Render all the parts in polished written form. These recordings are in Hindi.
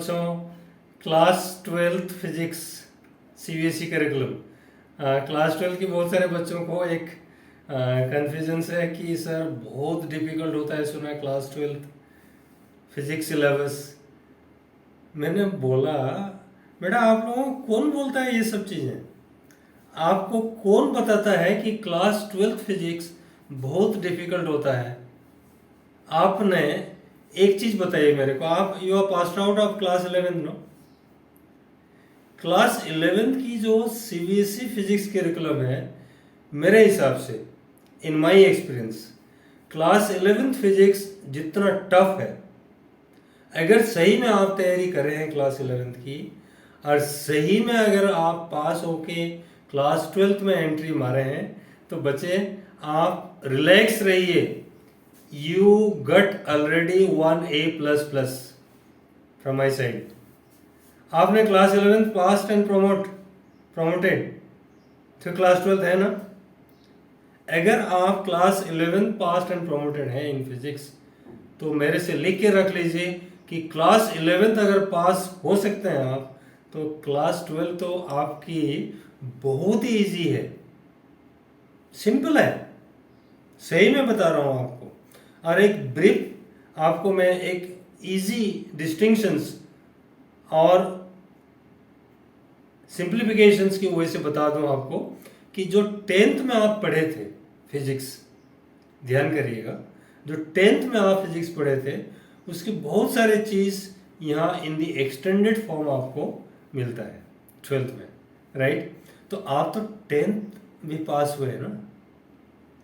बच्चों, class 12th physics CBSE curriculum. Class 12 की बहुत सारे बच्चों को एक कन्फ्यूजन है कि सर बहुत डिफिकल्ट होता है, सुना है क्लास 12th फिजिक्स सिलेबस। मैंने बोला बेटा आप लोगों को कौन बोलता है ये सब चीज़ें? आपको कौन बताता है कि क्लास 12th फिजिक्स बहुत डिफिकल्ट होता है? आपने एक चीज बताइए मेरे को, आप you are passed out of class 11 no? Class 11 की जो सीबीएसई फिजिक्स करिकुलम है, मेरे हिसाब से, in my experience, class 11th physics जितना टफ है, अगर सही में आप तैयारी कर रहे हैं क्लास 11th की, और सही में अगर आप पास होके क्लास 12th में एंट्री मारे हैं, तो बच्चे आप रिलैक्स रहिए। You got already 1A++ from my side. आपने class 11th pass and promoted, तो क्लास 12th है ना? अगर आप class 11th pass and promoted हैं इन फिजिक्स, तो मेरे से लिख के रख लीजिए कि क्लास 11th अगर पास हो सकते हैं आप, तो क्लास 12 तो आपकी बहुत ही इजी है, सिंपल है। सही में बता रहा हूं आपको। और एक ब्रीफ आपको मैं एक इजी डिस्टिंक्शंस और सिंप्लीफिकेशंस की वजह से बता दूं आपको कि जो 10th में आप पढ़े थे फिजिक्स, ध्यान करिएगा, जो 10th में आप फिजिक्स पढ़े थे उसकी बहुत सारे चीज़ यहाँ इन दी एक्सटेंडेड फॉर्म आपको मिलता है 12th में, राइट? तो आप तो 10th भी पास हुए ना,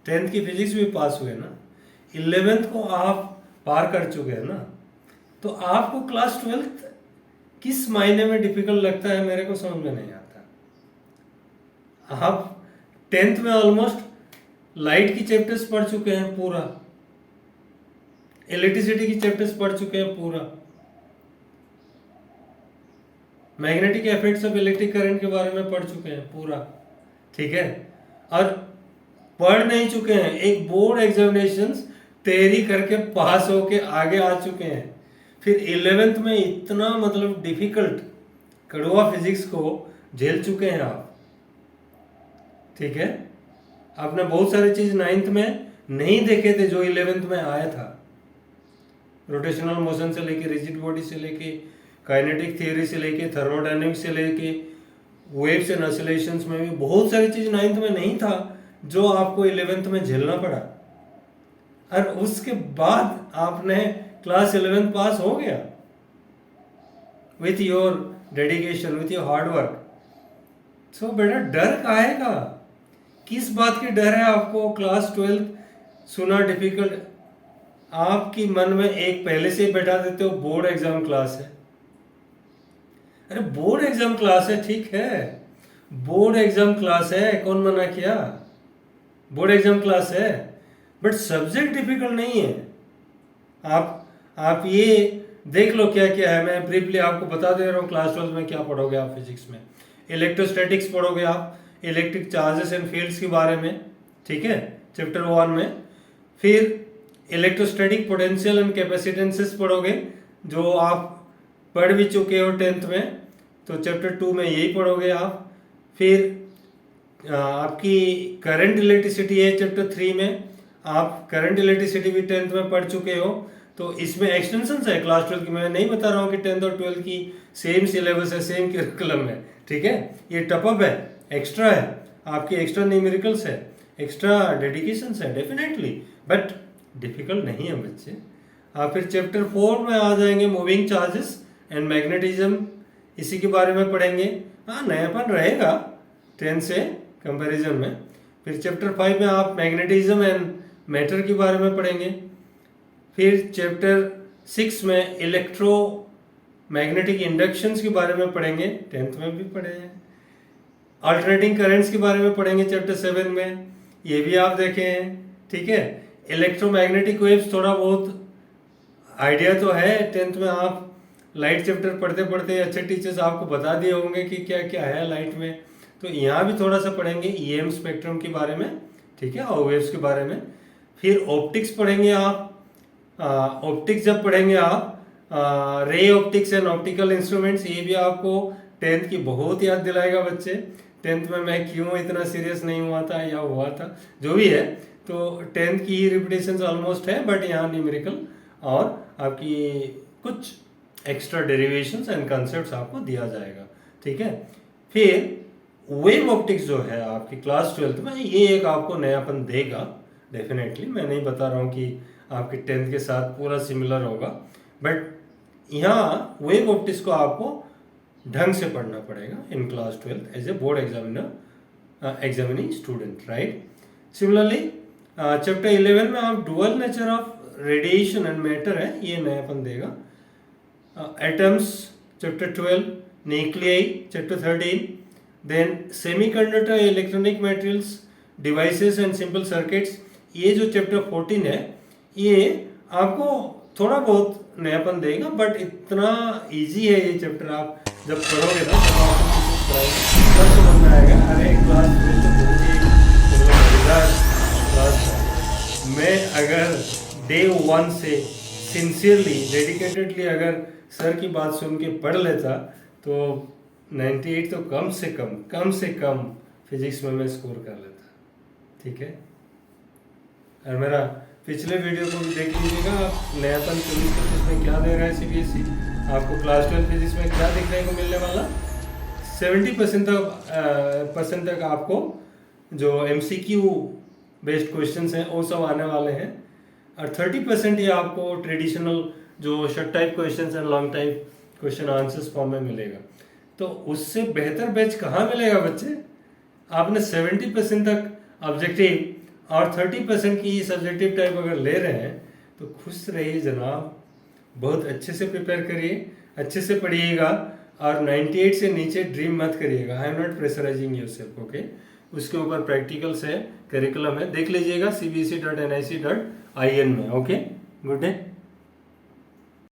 10th की फिजिक्स भी पास हुए ना, 11th को आप पार कर चुके हैं ना, तो आपको क्लास 12th किस मायने में डिफिकल्ट लगता है मेरे को समझ में नहीं आता। आप 10th में ऑलमोस्ट लाइट की चैप्टर्स पढ़ चुके हैं पूरा, इलेक्ट्रिसिटी की चैप्टर्स पढ़ चुके हैं पूरा, magnetic effects of electric current के बारे में पढ़ चुके हैं पूरा, ठीक है? और पढ़ नहीं चुके हैं, एक बोर्ड एग्जामिनेशंस तैयारी करके पास होके आगे आ चुके हैं, फिर 11th में इतना मतलब डिफिकल्ट कड़वा फिजिक्स को झेल चुके हैं आप, ठीक है? आपने बहुत सारी चीज 9th में नहीं देखे थे जो 11th में आया था, रोटेशनल मोशन से लेके, रिजिड बॉडी से लेके, काइनेटिक थियरी से लेके, थर्मोडायनेमिक्स से लेके, वेव्स एंड ऑसिलेशंस में भी बहुत सारी चीज 9th में नहीं था जो आपको 11th में झेलना पड़ा। और उसके बाद आपने क्लास 11 पास हो गया with your dedication, with your hard work. So बेटा डर काहे का? किस बात की डर है आपको? क्लास 12 सुना डिफिकल्ट, आपकी मन में एक पहले से ही बैठा देते हो बोर्ड एग्जाम क्लास है। अरे बोर्ड एग्जाम क्लास है, ठीक है, बोर्ड एग्जाम क्लास है, कौन मना किया? बोर्ड एग्जाम क्लास है, बट सब्जेक्ट डिफिकल्ट नहीं है। आप ये देख लो क्या क्या है, मैं ब्रीफली आपको बता दे रहा हूँ। क्लास 12 में क्या पढ़ोगे आप फिजिक्स में? इलेक्ट्रोस्टैटिक्स पढ़ोगे आप, इलेक्ट्रिक चार्जेस एंड फील्ड्स के बारे में, ठीक है, चैप्टर 1 में। फिर इलेक्ट्रोस्टैटिक पोटेंशियल एंड कैपेसिटेंसेस पढ़ोगे, जो आप पढ़ भी चुके हो 10th में, तो चैप्टर 2 में यही पढ़ोगे आप। फिर आपकी करंट इलेक्ट्रिसिटी है चैप्टर 3 में, आप करंट इलेक्ट्रिसिटी भी 10th में पढ़ चुके हो, तो इसमें एक्सटेंशन है क्लास 12 की। मैं नहीं बता रहा हूँ कि 10th और 12th की सेम सिलेबस है, सेम करिकुलम है, ठीक है? ये टपअप है, एक्स्ट्रा है, आपकी एक्स्ट्रा न्यूमेरिकल्स है, एक्स्ट्रा डेडिकेशन है डेफिनेटली, बट डिफिकल्ट नहीं है बच्चे। आप फिर चैप्टर 4 में आ जाएंगे, मूविंग चार्जेस एंड मैग्नेटिज्म, इसी के बारे में पढ़ेंगे। हाँ, नयापन रहेगा 10 से कंपैरिजन में। फिर चैप्टर 5 में आप मैग्नेटिज्म एंड मैटर के बारे में पढ़ेंगे। फिर चैप्टर 6 में इलेक्ट्रो मैग्नेटिक इंडक्शंस के बारे में पढ़ेंगे, 10th में भी पढ़े हैं। अल्टरनेटिंग करंट्स के बारे में पढ़ेंगे चैप्टर 7 में, ये भी आप देखे हैं, ठीक है? इलेक्ट्रोमैग्नेटिक वेव्स थोड़ा बहुत आइडिया तो है, 10th में आप लाइट चैप्टर पढ़ते पढ़ते अच्छे टीचर्स आपको बता दिए होंगे कि क्या क्या है लाइट में, तो यहाँ भी थोड़ा सा पढ़ेंगे ईएम स्पेक्ट्रम के बारे में, ठीक है, और वेव्स के बारे में। फिर ऑप्टिक्स पढ़ेंगे आप। ऑप्टिक्स जब पढ़ेंगे आप, ray optics and optical instruments, ये भी आपको 10th की बहुत याद दिलाएगा बच्चे। 10th में मैं क्यों इतना सीरियस नहीं हुआ था या हुआ था, जो भी है, तो 10th की ही रिपीटेशंस ऑलमोस्ट है, बट यहाँ न्यूमेरिकल और आपकी कुछ एक्स्ट्रा डेरिवेशंस एंड कंसेप्ट्स आपको दिया जाएगा, ठीक है। फिर वेव ऑप्टिक्स जो है आपकी क्लास 12th में, ये एक आपको नयापन देगा डेफिनेटली। मैं नहीं बता रहा हूँ कि आपके 10th के साथ पूरा सिमिलर होगा, बट यहाँ वेव ऑप्टिक्स को आपको ढंग से पढ़ना पड़ेगा in class 12th as a board examining student, right. Similarly chapter 11 में आप dual nature of radiation and matter है, ये नयापन देगा। Atoms chapter 12, nuclei chapter 13, then semiconductor electronic materials devices and simple circuits, ये जो चैप्टर 14 है, ये आपको थोड़ा बहुत नयापन देगा, बट इतना इजी है ये चैप्टर, आप जब पढ़ोगे ना तब आपको समझ में आएगा। अरे क्लास में तो बहुत ही मजेदार क्लास था। मैं अगर डे 1 से सिंसियरली डेडिकेटेडली अगर सर की बात सुन के पढ़ लेता तो 98 तो कम से कम फिजिक्स में मैं स्कोर कर लेता, ठीक है। और मेरा पिछले वीडियो को भी देख लीजिएगा आप, नयापन 24-25 में क्या दे रहा है सीबीएसई, आपको क्लास 12 फिजिक्स में क्या देखने को मिलने वाला। 70% तक आपको जो एमसीक्यू बेस्ड क्वेश्चंस हैं वो सब आने वाले हैं, और 30% ये आपको ट्रेडिशनल जो short type questions and long type question answers form में मिलेगा। तो उससे बेहतर बैच कहाँ मिलेगा बच्चे। आपने 70% तक ऑब्जेक्टिव और 30% की सब्जेक्टिव टाइप अगर ले रहे हैं तो खुश रहिए जनाब, बहुत अच्छे से प्रिपेयर करिए, अच्छे से पढ़िएगा, और 98 से नीचे ड्रीम मत करिएगा। I am not pressurising yourself, okay. उसके ऊपर प्रैक्टिकल्स है, करिकुलम है, देख लीजिएगा cbse.nic.in में, ओके। Good day.